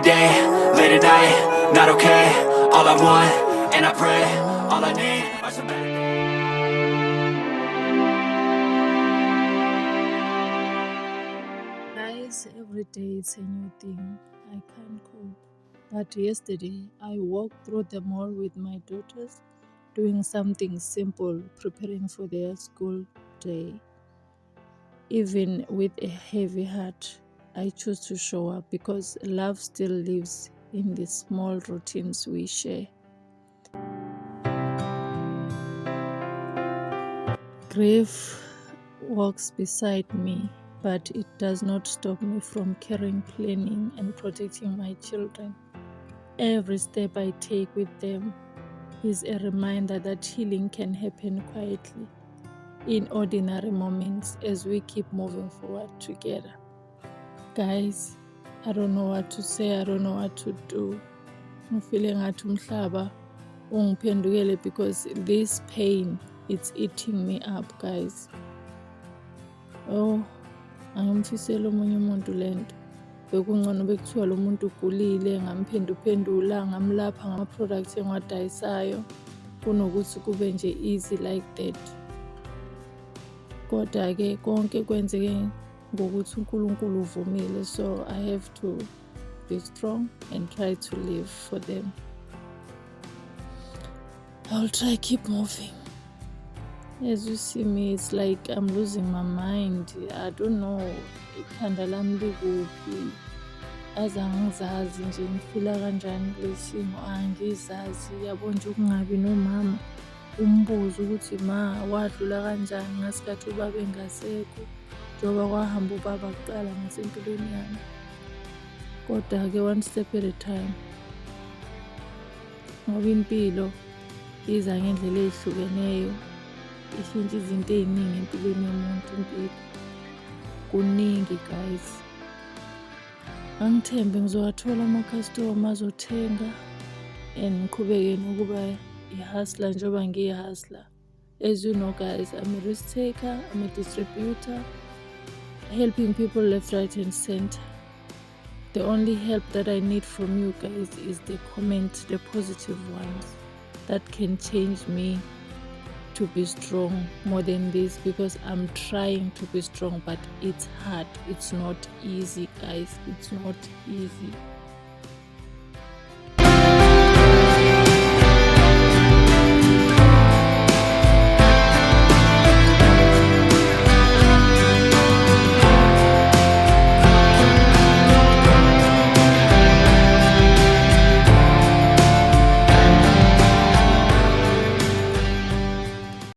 day, late at night, not okay. All I want, and I pray, all I need are some better days. Guys, every day it's a new thing. I can't cope. But yesterday, I walked through the mall with my daughters, doing something simple, preparing for their school day. Even with a heavy heart, I choose to show up because love still lives in the small routines we share. Grief walks beside me, but it does not stop me from caring, planning, and protecting my children. Every step I take with them is a reminder that healing can happen quietly in ordinary moments as we keep moving forward together. Guys, I don't know what to say, I don't know what to do. I'm feeling ngathi umhlaba ungiphendukele because this pain, it's eating me up, guys. Oh, angimfiseli omunye umuntu lento. Bekungcono bekuthiwa lo muntu ugulile, ngamphenduphendula, ngamlapha ngama-products engiwadayisayo kunokuthi kube nje easy like that. Kodwa-ke konke kwenzeke ngokuthi uNkulunkulu uvumile, so I have to be strong and try to live for them. I'll try keep moving. As you see me, it's like I'm losing my mind. I don't know, ikhanda lami likuphi. Azangizazi nje ngifila kanjani kulesimo, angizazi. Yabo nje ukungabi nomama umbuzo ukuthi ma wadlula kanjani ngasikhathi ubaba engasekho, njengoba kwahamba ubaba kuqala ngasempilweni yami. Kodwa-ke one step at a time, ngoba impilo iza ngendlela ey'hlukeneyo, ishintsha izinto ey'ningi empilweni yomuntu. Impilo kuningi, guys. Angithembe ngizowathola ama-customer azothenga and ngiqhubeke nokuba i-hustler njengoba ngiyi-hustler. As you know, guys, I'm a risk taker, I'm a distributor, helping people left, right and center. The only help that I need from you guys is the comment, the positive ones that can change me to be strong more than this, because I'm trying to be strong, but it's hard. It's not easy, guys. It's not easy.